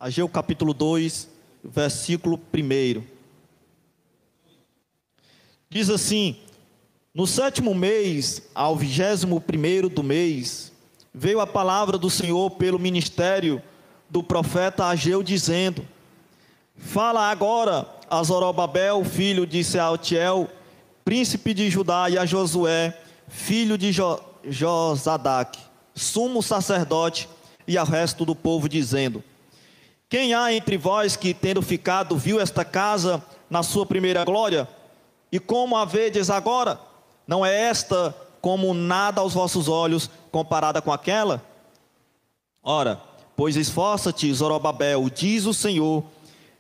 Ageu capítulo 2, versículo 1. Diz assim: no 7º mês, ao 21º do mês, veio a palavra do Senhor pelo ministério do profeta Ageu, dizendo: fala agora a Zorobabel, filho de Sealtiel, príncipe de Judá, e a Josué, filho de Josadaque, sumo sacerdote, e ao resto do povo, dizendo: quem há entre vós que, tendo ficado, viu esta casa na sua primeira glória? E como a vedes agora? Não é esta como nada aos vossos olhos, comparada com aquela? Ora, pois esforça-te, Zorobabel, diz o Senhor,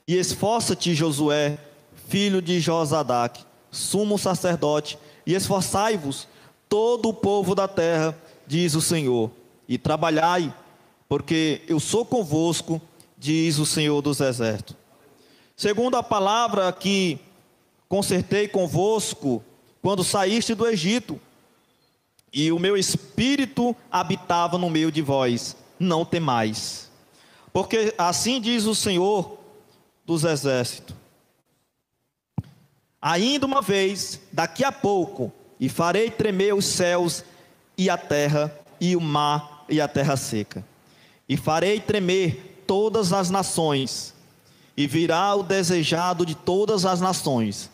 e esforça-te, Josué, filho de Josadaque, sumo sacerdote, e esforçai-vos, todo o povo da terra, diz o Senhor, e trabalhai, porque eu sou convosco, diz o Senhor dos exércitos. Segundo a palavra que concertei convosco quando saíste do Egito, e o meu espírito habitava no meio de vós, não temais, porque assim diz o Senhor dos exércitos: ainda uma vez, daqui a pouco, e farei tremer os céus e a terra, e o mar e a terra seca, e farei tremer todas as nações, e virá o desejado de todas as nações,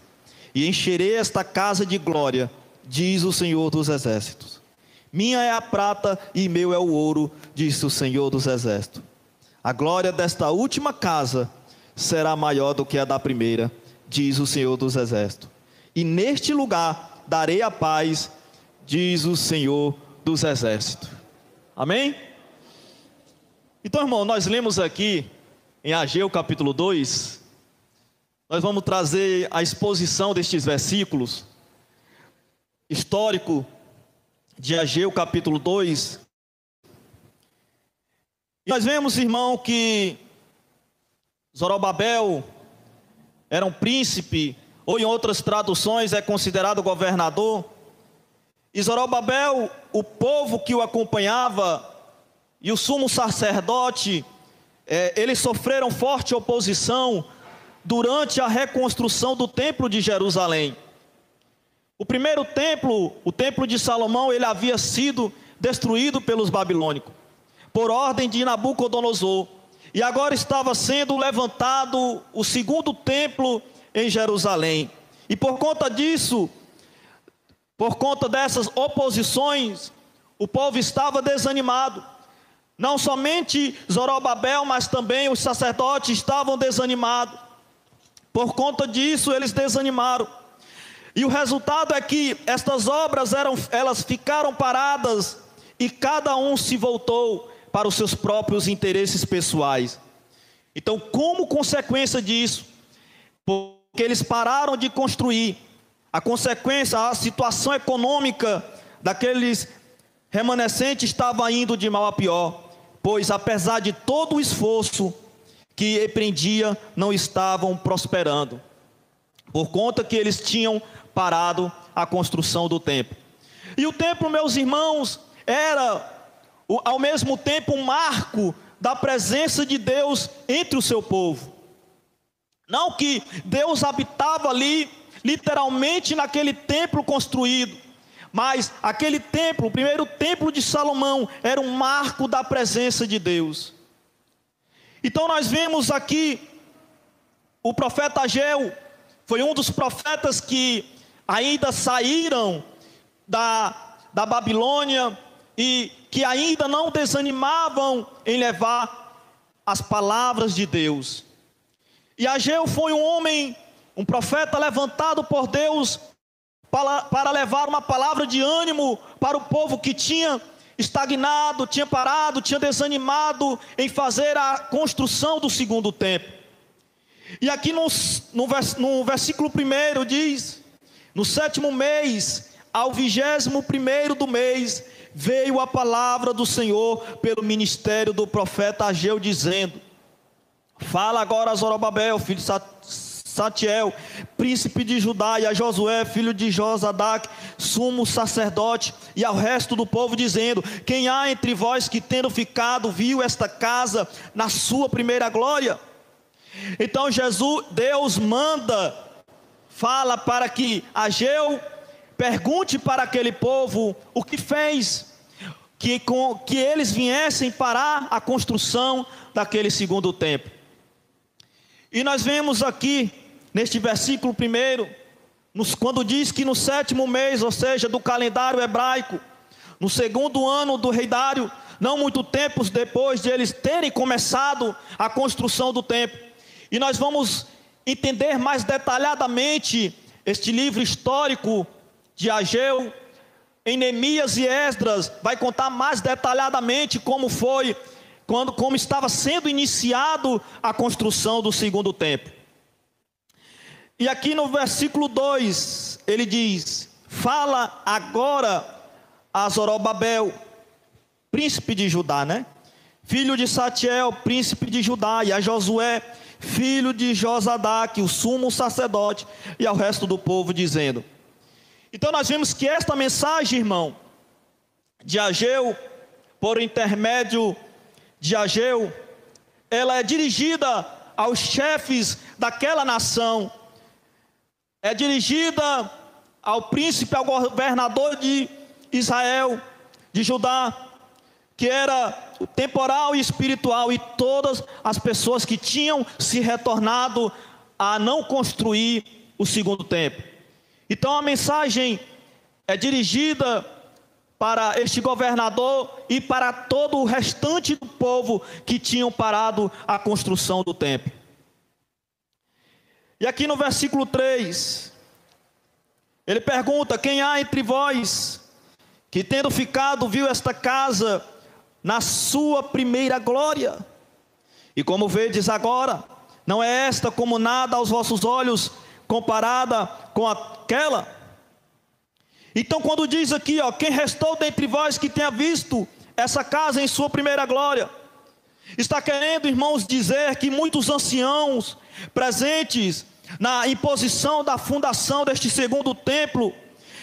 e encherei esta casa de glória, diz o Senhor dos exércitos. Minha é a prata e meu é o ouro, diz o Senhor dos exércitos. A glória desta última casa será maior do que a da primeira, diz o Senhor dos exércitos. E neste lugar darei a paz, diz o Senhor dos exércitos. Amém? Então, irmão, nós lemos aqui em Ageu capítulo 2, nós vamos trazer a exposição destes versículos, histórico de Ageu capítulo 2. E nós vemos, irmão, que Zorobabel era um príncipe, ou em outras traduções é considerado governador. E Zorobabel, o povo que o acompanhava, e o sumo sacerdote, eles sofreram forte oposição durante a reconstrução do templo de Jerusalém. O primeiro templo, o templo de Salomão, ele havia sido destruído pelos babilônicos, por ordem de Nabucodonosor, e agora estava sendo levantado o segundo templo em Jerusalém. E por conta disso, por conta dessas oposições, o povo estava desanimado. Não somente Zorobabel, mas também os sacerdotes estavam desanimados. Por conta disso, eles desanimaram. E o resultado é que estas obras elas ficaram paradas, e cada um se voltou para os seus próprios interesses pessoais. Então, como consequência disso, porque eles pararam de construir, a consequência, a situação econômica daqueles remanescentes estava indo de mal a pior, pois apesar de todo o esforço que empreendia, não estavam prosperando, por conta que eles tinham parado a construção do templo. E o templo, meus irmãos, era ao mesmo tempo um marco da presença de Deus entre o seu povo. Não que Deus habitava ali, literalmente naquele templo construído, mas aquele templo, o primeiro templo de Salomão, era um marco da presença de Deus. Então nós vemos aqui, o profeta Ageu foi um dos profetas que ainda saíram da Babilônia, e que ainda não desanimavam em levar as palavras de Deus. E Ageu foi um homem, um profeta levantado por Deus para levar uma palavra de ânimo para o povo que tinha estagnado, tinha parado, tinha desanimado em fazer a construção do segundo templo. E aqui no versículo 1 diz: no 7º mês, ao 21º do mês, veio a palavra do Senhor pelo ministério do profeta Ageu, dizendo: fala agora a Zorobabel, filho de Saltiel, príncipe de Judá, e a Josué, filho de Josadaque, sumo sacerdote, e ao resto do povo, dizendo: quem há entre vós que, tendo ficado, viu esta casa na sua primeira glória? Então Deus fala para que Ageu pergunte para aquele povo o que fez que eles viessem parar a construção daquele segundo templo. E nós vemos aqui, neste versículo primeiro, quando diz que no 7º mês, ou seja, do calendário hebraico, no 2º ano do rei Dário, não muito tempo depois de eles terem começado a construção do templo. E nós vamos entender mais detalhadamente este livro histórico de Ageu. Em Neemias e Esdras vai contar mais detalhadamente como estava sendo iniciado a construção do segundo templo. E aqui no versículo 2, ele diz: fala agora a Zorobabel, príncipe de Judá, filho de Satiel, príncipe de Judá, e a Josué, filho de Josadaque, o sumo sacerdote, e ao resto do povo, dizendo. Então nós vemos que esta mensagem, irmão, de Ageu, por intermédio de Ageu, ela é dirigida aos chefes daquela nação, é dirigida ao príncipe, ao governador de Israel, de Judá, que era temporal e espiritual, e todas as pessoas que tinham se retornado a não construir o segundo templo. Então a mensagem é dirigida para este governador e para todo o restante do povo que tinham parado a construção do templo. E aqui no versículo 3, ele pergunta: quem há entre vós que, tendo ficado, viu esta casa na sua primeira glória? E como vedes agora, não é esta como nada aos vossos olhos, comparada com aquela? Então quando diz aqui, quem restou dentre vós que tenha visto essa casa em sua primeira glória, está querendo, irmãos, dizer que muitos anciãos presentes na imposição da fundação deste segundo templo,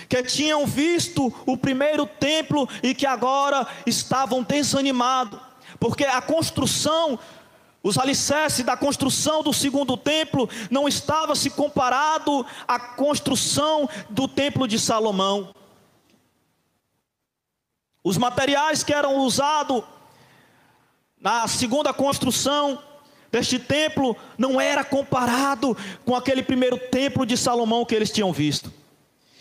que tinham visto o primeiro templo e que agora estavam desanimados, porque a construção, os alicerces da construção do segundo templo não estava se comparado à construção do templo de Salomão. Os materiais que eram usados na segunda construção deste templo não era comparado com aquele primeiro templo de Salomão que eles tinham visto.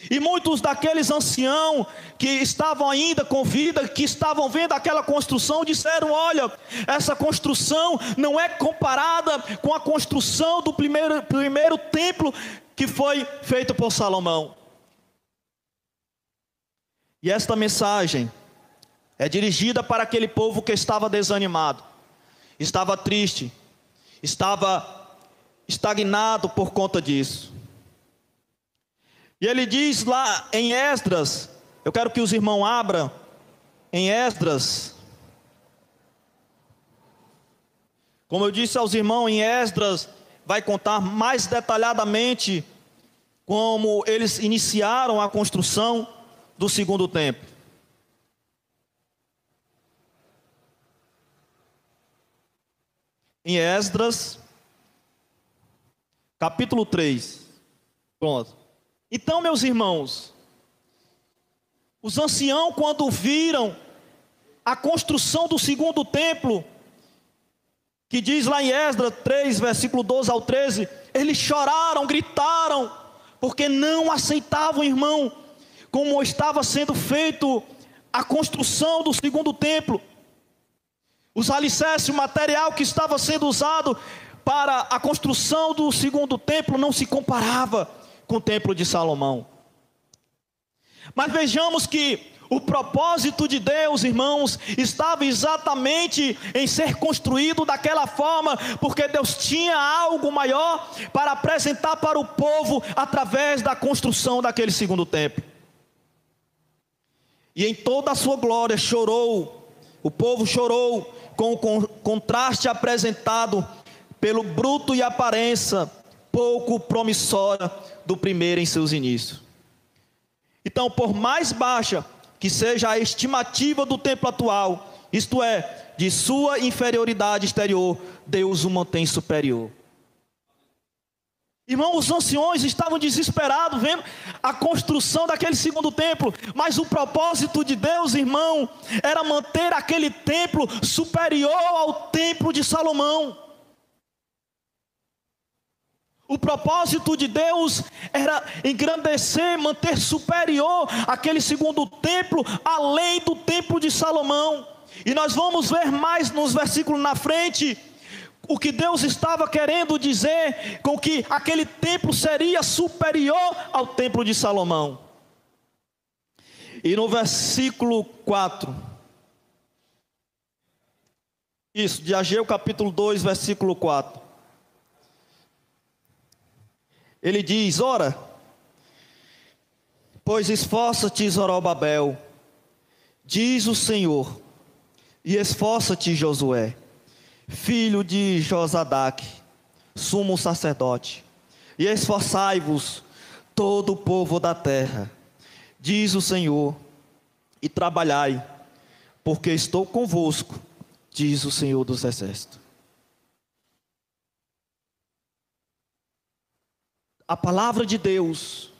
E muitos daqueles anciãos que estavam ainda com vida, que estavam vendo aquela construção, disseram: olha, essa construção não é comparada com a construção do primeiro templo que foi feito por Salomão. E esta mensagem é dirigida para aquele povo que estava desanimado, estava triste, estava estagnado por conta disso. E ele diz lá em Esdras, eu quero que os irmãos abram em Esdras. Como eu disse aos irmãos, em Esdras vai contar mais detalhadamente como eles iniciaram a construção do segundo templo. Em Esdras, capítulo 3. Pronto. Então, meus irmãos, os anciãos, quando viram a construção do segundo templo, que diz lá em Esdras 3, versículo 12 ao 13, eles choraram, gritaram, porque não aceitavam, irmão, como estava sendo feito a construção do segundo templo. Os alicerces, o material que estava sendo usado para a construção do segundo templo não se comparava com o templo de Salomão. Mas vejamos que o propósito de Deus, irmãos, estava exatamente em ser construído daquela forma, porque Deus tinha algo maior para apresentar para o povo através da construção daquele segundo templo. E em toda a sua glória o povo chorou com o contraste apresentado pelo bruto e aparência pouco promissora do primeiro em seus inícios. Então, por mais baixa que seja a estimativa do templo atual, isto é, de sua inferioridade exterior, Deus o mantém superior. Irmão, os anciões estavam desesperados vendo a construção daquele segundo templo, mas o propósito de Deus, irmão, era manter aquele templo superior ao templo de Salomão. O propósito de Deus era engrandecer, manter superior aquele segundo templo, além do templo de Salomão. E nós vamos ver mais nos versículos na frente, o que Deus estava querendo dizer com que aquele templo seria superior ao templo de Salomão. E no versículo 4, isso, de Ageu capítulo 2, versículo 4. Ele diz: ora, pois esforça-te, Zorobabel, diz o Senhor, e esforça-te, Josué, filho de Josadaque, sumo sacerdote, e esforçai-vos todo o povo da terra, diz o Senhor, e trabalhai, porque estou convosco, diz o Senhor dos exércitos. A palavra de Deus,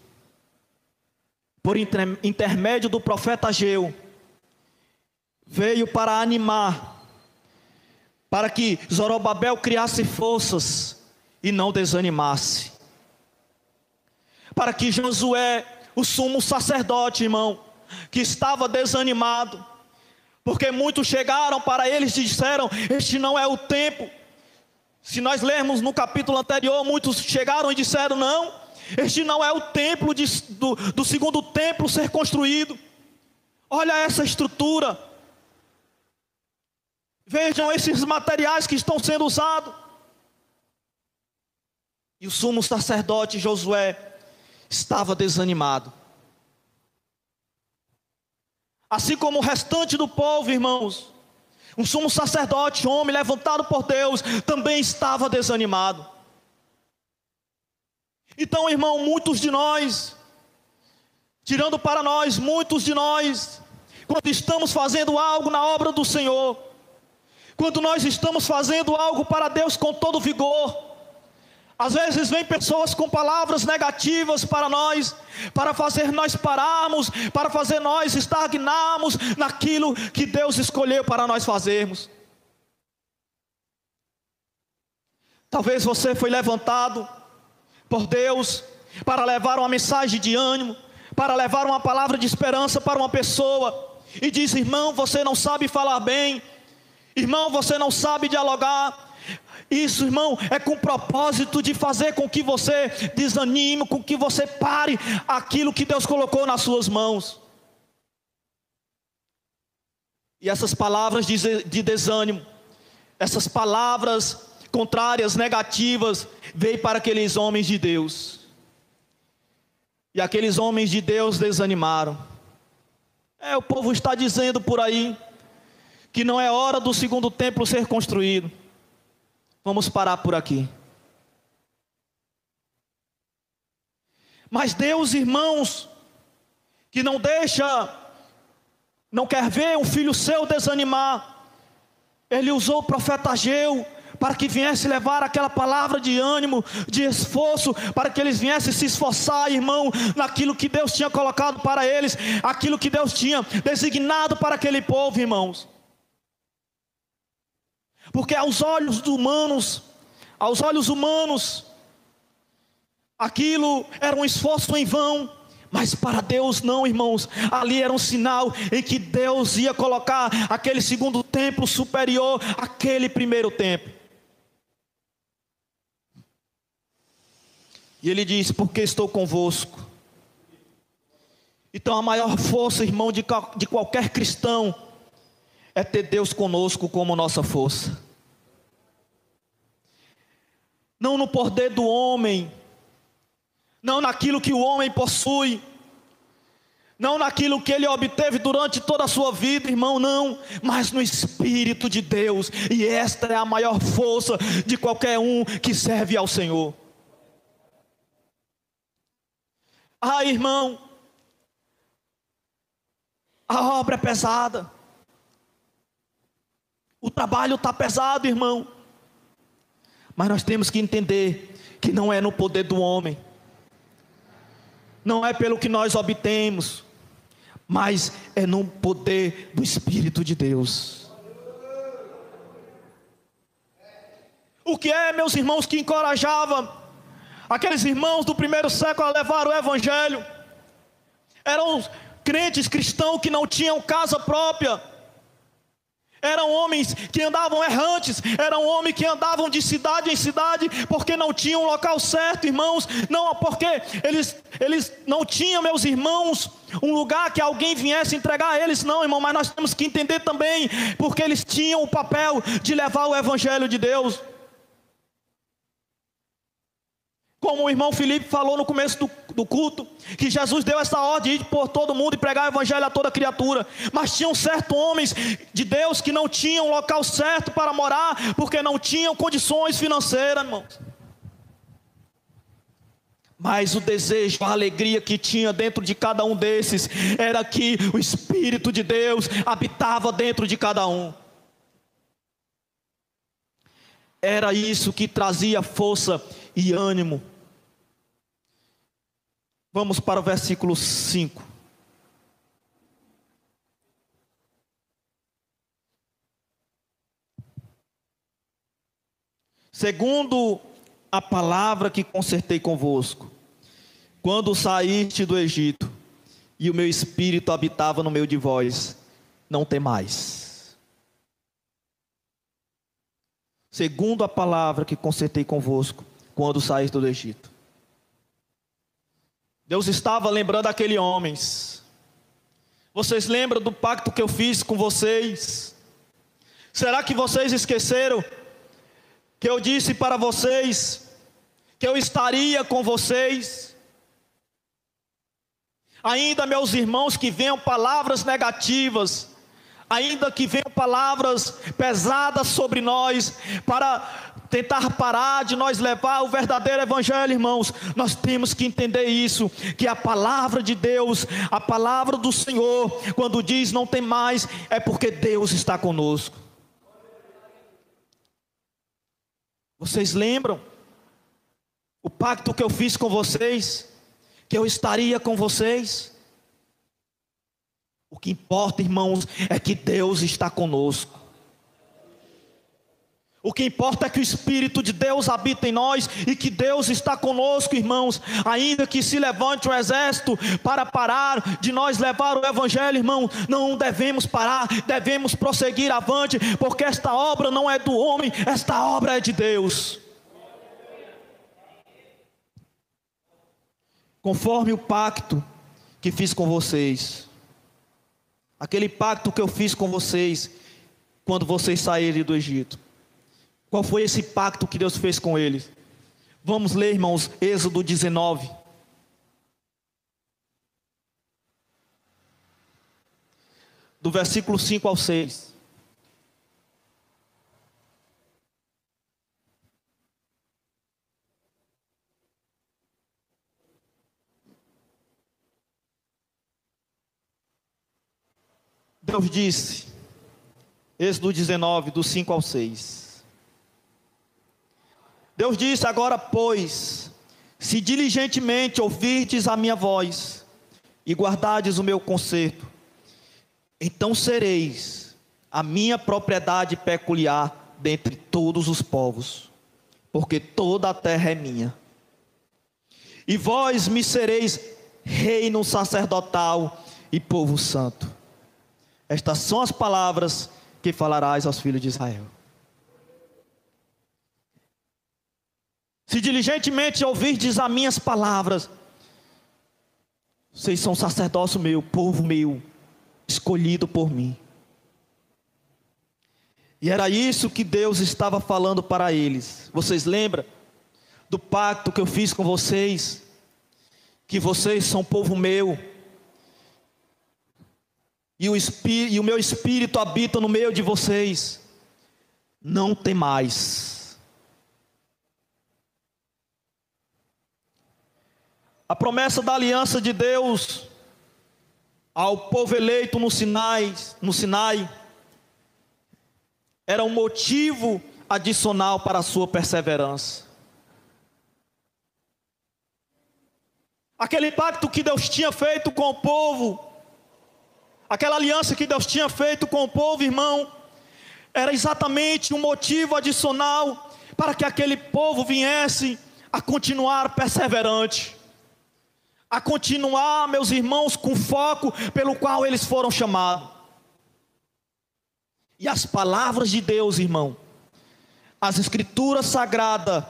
por intermédio do profeta Ageu, veio para animar, para que Zorobabel criasse forças e não desanimasse, para que Josué, o sumo sacerdote, irmão, que estava desanimado, porque muitos chegaram para eles e disseram: este não é o tempo. Se nós lermos no capítulo anterior, muitos chegaram e disseram: não, este não é o templo do segundo templo ser construído. Olha essa estrutura, vejam esses materiais que estão sendo usados. E o sumo sacerdote Josué estava desanimado, assim como o restante do povo, irmãos. Um sumo sacerdote, homem levantado por Deus, também estava desanimado. Então, irmão, muitos de nós, tirando para nós, muitos de nós, quando estamos fazendo algo na obra do Senhor, quando nós estamos fazendo algo para Deus com todo vigor, às vezes vem pessoas com palavras negativas para nós, para fazer nós pararmos, para fazer nós estagnarmos naquilo que Deus escolheu para nós fazermos. Talvez você foi levantado por Deus para levar uma mensagem de ânimo, para levar uma palavra de esperança para uma pessoa, e diz: irmão, você não sabe falar bem, irmão, você não sabe dialogar. Isso, irmão, é com o propósito de fazer com que você desanime, com que você pare aquilo que Deus colocou nas suas mãos. E essas palavras de desânimo, essas palavras contrárias, negativas, veio para aqueles homens de Deus. E aqueles homens de Deus desanimaram. O povo está dizendo por aí que não é hora do segundo templo ser construído. Vamos parar por aqui. Mas Deus, irmãos, que não quer ver um filho seu desanimar, Ele usou o profeta Ageu para que viesse levar aquela palavra de ânimo, de esforço, para que eles viessem se esforçar, irmão, naquilo que Deus tinha colocado para eles, aquilo que Deus tinha designado para aquele povo, irmãos. Porque aos olhos humanos, aquilo era um esforço em vão, mas para Deus não, irmãos. Ali era um sinal em que Deus ia colocar aquele segundo templo superior àquele primeiro templo. E ele diz: porque estou convosco. Então a maior força, irmão, de qualquer cristão é ter Deus conosco como nossa força. Não no poder do homem, não naquilo que o homem possui, não naquilo que ele obteve durante toda a sua vida, irmão, não, mas no Espírito de Deus. E esta é a maior força de qualquer um que serve ao Senhor. Irmão, A obra é pesada. O trabalho está pesado, irmão. Mas nós temos que entender que não é no poder do homem, não é pelo que nós obtemos, mas é no poder do Espírito de Deus. O que é, meus irmãos, que encorajava aqueles irmãos do primeiro século a levar o Evangelho? Eram crentes cristãos que não tinham casa própria, eram homens que andavam errantes, eram homens que andavam de cidade em cidade, porque não tinham um local certo, irmãos, não, porque eles não tinham, meus irmãos, um lugar que alguém viesse entregar a eles, não, irmão, mas nós temos que entender também, porque eles tinham o papel de levar o Evangelho de Deus. Como o irmão Felipe falou no começo do culto, que Jesus deu essa ordem de ir por todo mundo e pregar o Evangelho a toda criatura. Mas tinham certos homens de Deus que não tinham local certo para morar, porque não tinham condições financeiras, irmãos. Mas o desejo, a alegria que tinha dentro de cada um desses, era que o Espírito de Deus habitava dentro de cada um. Era isso que trazia força e ânimo. Vamos para o versículo 5. Segundo a palavra que concertei convosco, quando saíste do Egito, e o meu espírito habitava no meio de vós, não temais. Segundo a palavra que concertei convosco, quando saíste do Egito. Deus estava lembrando aqueles homens. Vocês lembram do pacto que eu fiz com vocês? Será que vocês esqueceram que eu disse para vocês que eu estaria com vocês? Ainda, meus irmãos, que venham palavras negativas, ainda que venham palavras pesadas sobre nós, para tentar parar de nós levar o verdadeiro Evangelho, irmãos, nós temos que entender isso, que a palavra de Deus, a palavra do Senhor, quando diz não tem mais, é porque Deus está conosco. Vocês lembram o pacto que eu fiz com vocês, que eu estaria com vocês? O que importa, irmãos, é que Deus está conosco. O que importa é que o Espírito de Deus habita em nós e que Deus está conosco, irmãos. Ainda que se levante um exército para parar de nós levar o Evangelho, irmão, não devemos parar, devemos prosseguir avante, porque esta obra não é do homem, esta obra é de Deus. Conforme o pacto que fiz com vocês, aquele pacto que eu fiz com vocês quando vocês saírem do Egito. Qual foi esse pacto que Deus fez com eles? Vamos ler, irmãos, Êxodo 19. Do versículo 5 ao 6. Deus disse, Êxodo 19, do 5 ao 6. Deus disse: agora, pois, se diligentemente ouvirdes a minha voz e guardardes o meu conserto, então sereis a minha propriedade peculiar dentre todos os povos, porque toda a terra é minha. E vós me sereis reino sacerdotal e povo santo. Estas são as palavras que falarás aos filhos de Israel. Se diligentemente ouvirdes as minhas palavras, vocês são sacerdócio meu, povo meu, escolhido por mim. E era isso que Deus estava falando para eles. Vocês lembram do pacto que eu fiz com vocês? Que vocês são povo meu, e o meu Espírito habita no meio de vocês. Não temais. A promessa da aliança de Deus ao povo eleito no Sinai, era um motivo adicional para a sua perseverança. Aquele pacto que Deus tinha feito com o povo, aquela aliança que Deus tinha feito com o povo, irmão, era exatamente um motivo adicional para que aquele povo viesse a continuar perseverante, a continuar, meus irmãos, com o foco pelo qual eles foram chamados. E as palavras de Deus, irmão, as escrituras sagradas,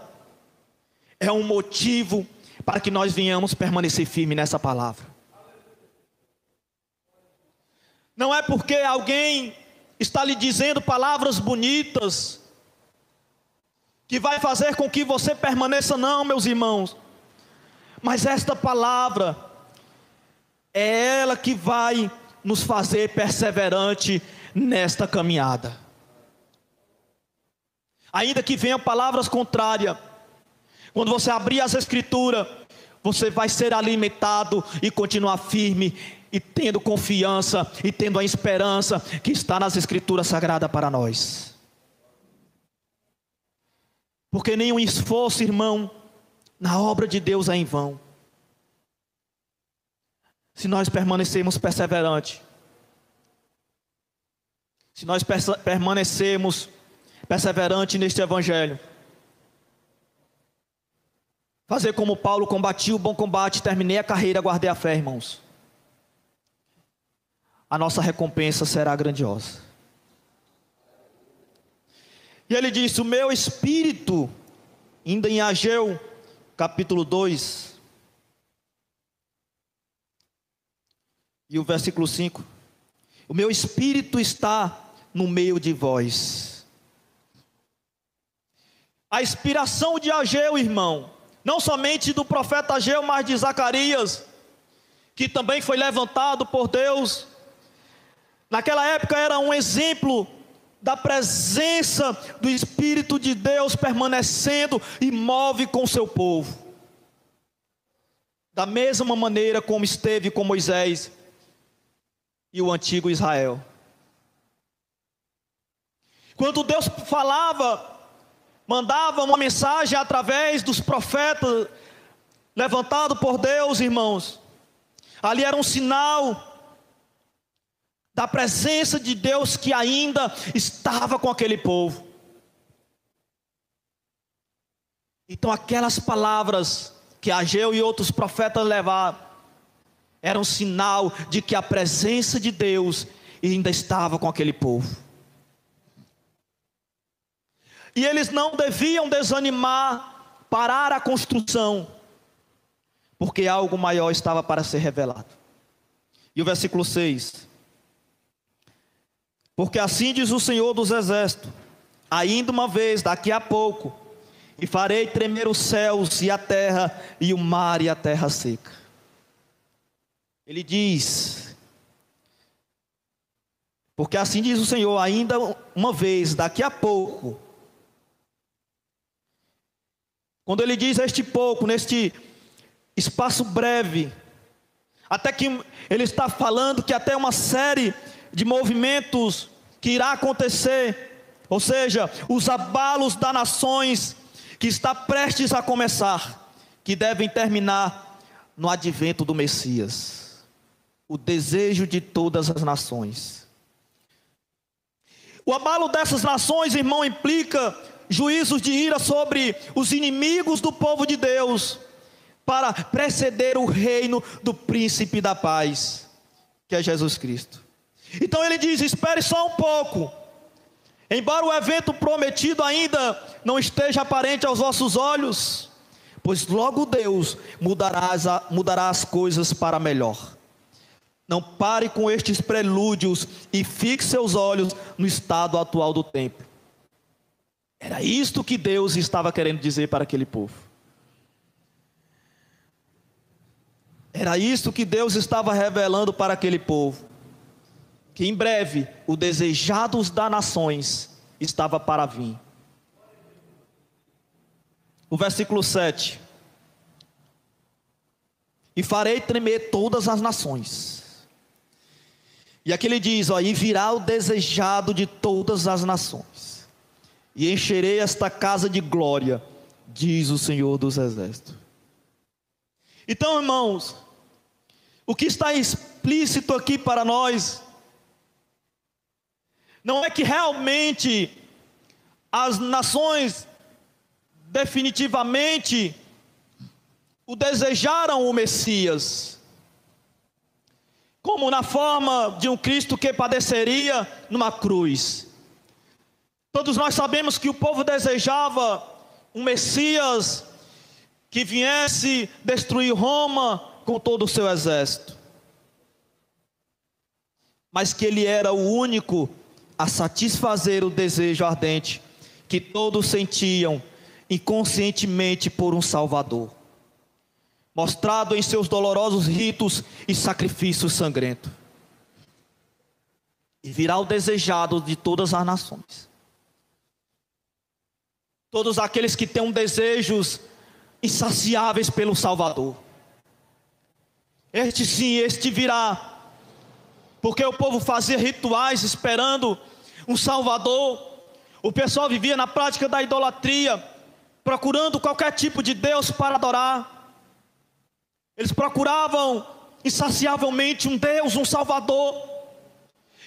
é um motivo para que nós venhamos permanecer firmes nessa palavra. Não é porque alguém está lhe dizendo palavras bonitas que vai fazer com que você permaneça, não, meus irmãos. Mas esta palavra é ela que vai nos fazer perseverante nesta caminhada. Ainda que venham palavras contrárias, quando você abrir as escrituras, você vai ser alimentado e continuar firme e tendo confiança e tendo a esperança que está nas escrituras sagradas para nós. Porque nenhum esforço, irmão, na obra de Deus é em vão. Se nós permanecermos perseverantes, se nós permanecermos perseverantes neste evangelho, fazer como Paulo: combati o bom combate, terminei a carreira, guardei a fé, irmãos, a nossa recompensa será grandiosa. E ele disse: o meu espírito, ainda em Ageu, capítulo 2, e o versículo 5, o meu espírito está no meio de vós. A inspiração de Ageu, irmão, não somente do profeta Ageu, mas de Zacarias, que também foi levantado por Deus, naquela época era um exemplo da presença do Espírito de Deus permanecendo imóvel com o seu povo, da mesma maneira como esteve com Moisés e o antigo Israel. Quando Deus falava, mandava uma mensagem através dos profetas levantados por Deus, irmãos, ali era um sinal da presença de Deus que ainda estava com aquele povo. Então aquelas palavras que Ageu e outros profetas levaram, era um sinal de que a presença de Deus ainda estava com aquele povo. E eles não deviam desanimar, parar a construção, porque algo maior estava para ser revelado. E o versículo 6: porque assim diz o Senhor dos Exércitos, ainda uma vez, daqui a pouco, e farei tremer os céus e a terra, e o mar e a terra seca. Ele diz, porque assim diz o Senhor, ainda uma vez, daqui a pouco. Quando ele diz este pouco, neste espaço breve, até que ele está falando que até uma série de movimentos que irá acontecer, ou seja, os abalos das nações que está prestes a começar, que devem terminar no advento do Messias, o desejo de todas as nações. O abalo dessas nações, irmão, implica juízos de ira sobre os inimigos do povo de Deus, para preceder o reino do príncipe da paz, que é Jesus Cristo. Então ele diz: espere só um pouco, embora o evento prometido ainda não esteja aparente aos vossos olhos, pois logo Deus mudará as coisas para melhor. Não pare com estes prelúdios e fixe seus olhos no estado atual do tempo. Era isto que Deus estava querendo dizer para aquele povo. Era isto que Deus estava revelando para aquele povo, que em breve o desejado das nações estava para vir. O versículo 7: e farei tremer todas as nações, E aqui ele diz, ó, e virá o desejado de todas as nações, e encherei esta casa de glória, diz o Senhor dos Exércitos. Então, irmãos, o que está explícito aqui para nós, não é que realmente as nações definitivamente o desejaram o Messias, como na forma de um Cristo que padeceria numa cruz. Todos nós sabemos que o povo desejava um Messias que viesse destruir Roma com todo o seu exército, mas que ele era o único a satisfazer o desejo ardente que todos sentiam inconscientemente por um Salvador, mostrado em seus dolorosos ritos e sacrifícios sangrentos. E virá o desejado de todas as nações. Todos aqueles que têm desejos insaciáveis pelo Salvador. Este sim, este virá. Porque o povo fazia rituais esperando um Salvador. O pessoal vivia na prática da idolatria, procurando qualquer tipo de Deus para adorar. Eles procuravam insaciavelmente um Deus, um Salvador.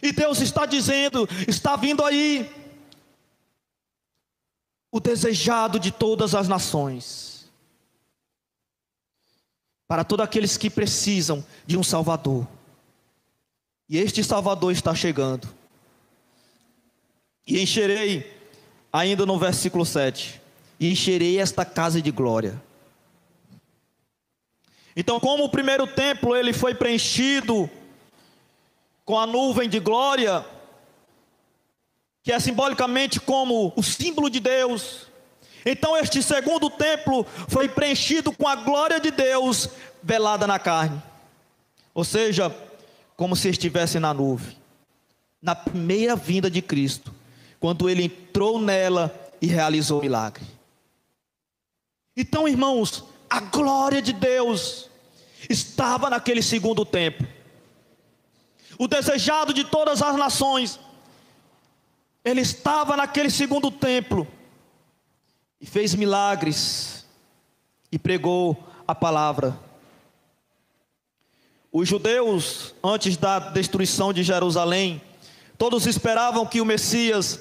E Deus está dizendo, está vindo aí o desejado de todas as nações, para todos aqueles que precisam de um Salvador. E este Salvador está chegando. E encherei, ainda no versículo 7, e encherei esta casa de glória. Então, como o primeiro templo ele foi preenchido com a nuvem de glória, que é simbolicamente como o símbolo de Deus, então este segundo templo foi preenchido com a glória de Deus velada na carne, ou seja, como se estivesse na nuvem, na primeira vinda de Cristo, quando ele entrou nela e realizou o milagre. Então, irmãos, a glória de Deus estava naquele segundo templo. O desejado de todas as nações, ele estava naquele segundo templo e fez milagres e pregou a palavra. Os judeus, antes da destruição de Jerusalém, todos esperavam que o Messias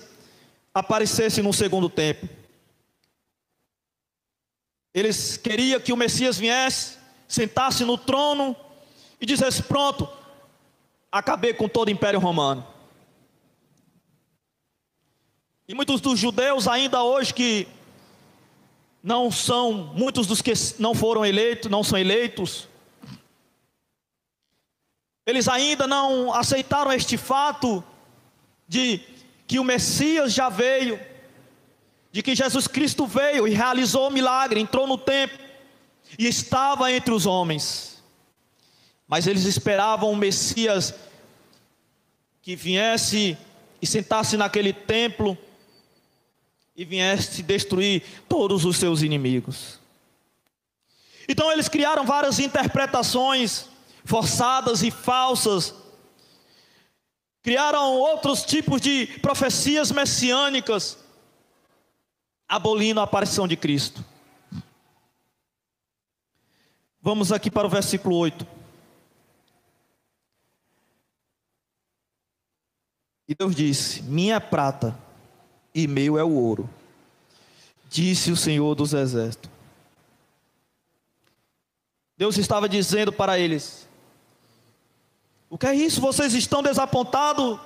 aparecesse no segundo templo. Eles queriam que o Messias viesse, sentasse no trono e dissesse: pronto, acabei com todo o Império Romano. E muitos dos judeus ainda hoje que não são, muitos dos que não foram eleitos, não são eleitos, eles ainda não aceitaram este fato de que o Messias já veio, de que Jesus Cristo veio e realizou o milagre, entrou no templo e estava entre os homens. Mas eles esperavam um Messias que viesse e sentasse naquele templo e viesse destruir todos os seus inimigos. Então eles criaram várias interpretações forçadas e falsas, criaram outros tipos de profecias messiânicas, abolindo a aparição de Cristo. Vamos aqui para o versículo 8. E Deus disse: minha prata e meu é o ouro, disse o Senhor dos Exércitos. Deus estava dizendo para eles: o que é isso? Vocês estão desapontados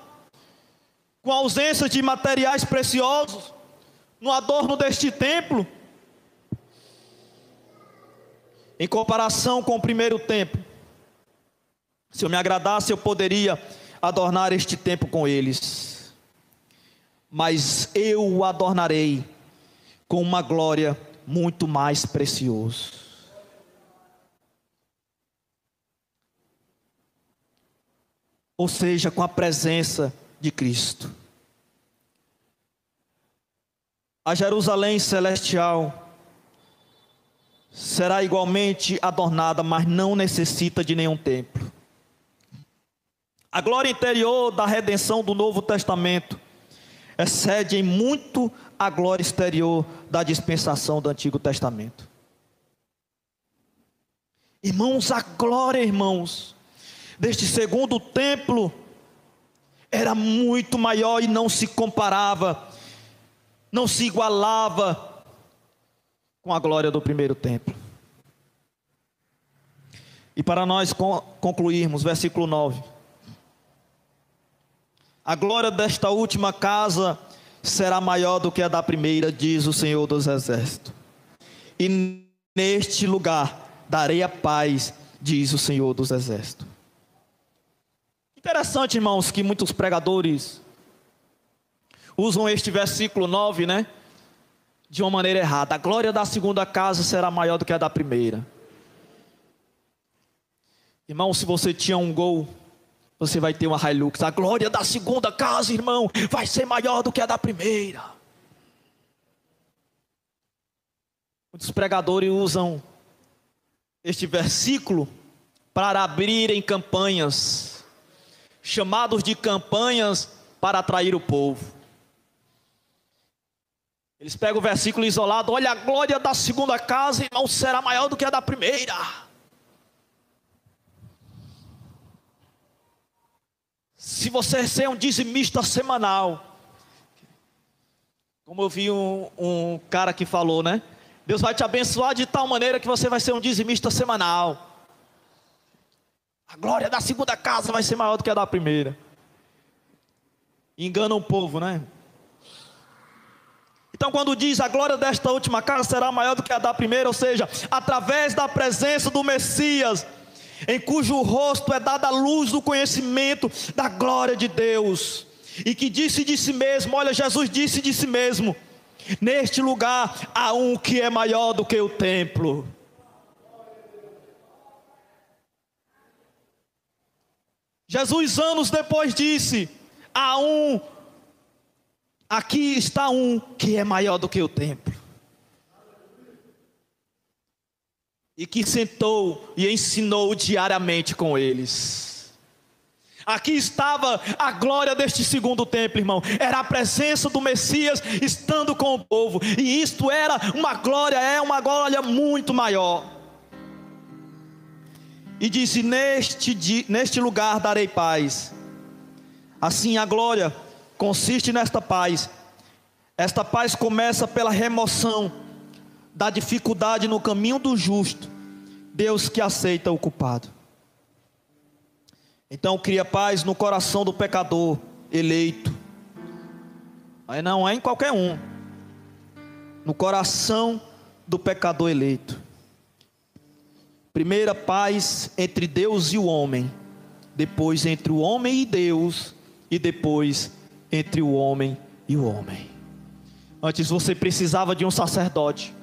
com a ausência de materiais preciosos no adorno deste templo? Em comparação com o primeiro templo, se eu me agradasse, eu poderia adornar este templo com eles, mas eu o adornarei com uma glória muito mais preciosa. Ou seja, com a presença de Cristo. A Jerusalém celestial será igualmente adornada, mas não necessita de nenhum templo. A glória interior da redenção do Novo Testamento excede em muito a glória exterior da dispensação do Antigo Testamento. Irmãos, a glória, irmãos, deste segundo templo era muito maior e não se comparava, não se igualava com a glória do primeiro templo. E para nós concluirmos, versículo 9: a glória desta última casa será maior do que a da primeira, diz o Senhor dos Exércitos. E neste lugar darei a paz, diz o Senhor dos Exércitos. Interessante, irmãos, que muitos pregadores usam este versículo 9, de uma maneira errada. A glória da segunda casa será maior do que a da primeira. Irmão, se você tinha um Gol, você vai ter uma Hilux. A glória da segunda casa, irmão, vai ser maior do que a da primeira. Muitos pregadores usam este versículo para abrirem campanhas, chamados de campanhas para atrair o povo. Eles pegam o versículo isolado: olha, a glória da segunda casa, irmão, será maior do que a da primeira. Se você ser um dizimista semanal, como eu vi um cara que falou, Deus vai te abençoar de tal maneira que você vai ser um dizimista semanal. A glória da segunda casa vai ser maior do que a da primeira. Engana o povo, Então, quando diz a glória desta última casa será maior do que a da primeira, ou seja, através da presença do Messias, em cujo rosto é dada a luz do conhecimento da glória de Deus, e que disse de si mesmo, olha, Jesus disse de si mesmo: neste lugar há um que é maior do que o templo. Jesus anos depois disse: aqui está um que é maior do que o templo. E que sentou e ensinou diariamente com eles. Aqui estava a glória deste segundo templo, irmão. Era a presença do Messias estando com o povo. E isto era uma glória, é uma glória muito maior. E disse: neste lugar darei paz. Assim a glória consiste nesta paz. Esta paz começa pela remoção da dificuldade no caminho do justo, Deus que aceita o culpado. Então cria paz no coração do pecador eleito. Aí não é em qualquer um. No coração do pecador eleito. Primeira paz entre Deus e o homem, depois entre o homem e Deus, e depois entre o homem e o homem. Antes você precisava de um sacerdote.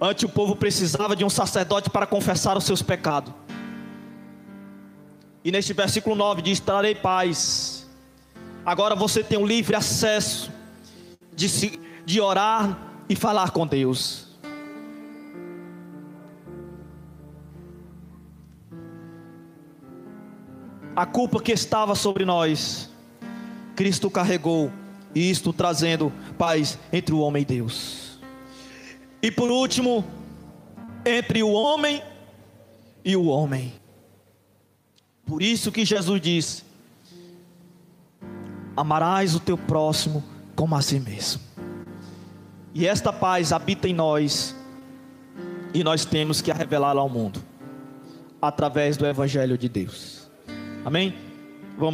Antes o povo precisava de um sacerdote para confessar os seus pecados. E neste versículo 9 diz: trarei paz. Agora você tem um livre acesso de orar e falar com Deus. A culpa que estava sobre nós, Cristo carregou, e isto trazendo paz entre o homem e Deus. E por último, entre o homem e o homem. Por isso que Jesus disse: amarás o teu próximo como a si mesmo. E esta paz habita em nós, e nós temos que a revelá-la ao mundo, através do Evangelho de Deus. Amém? Vamos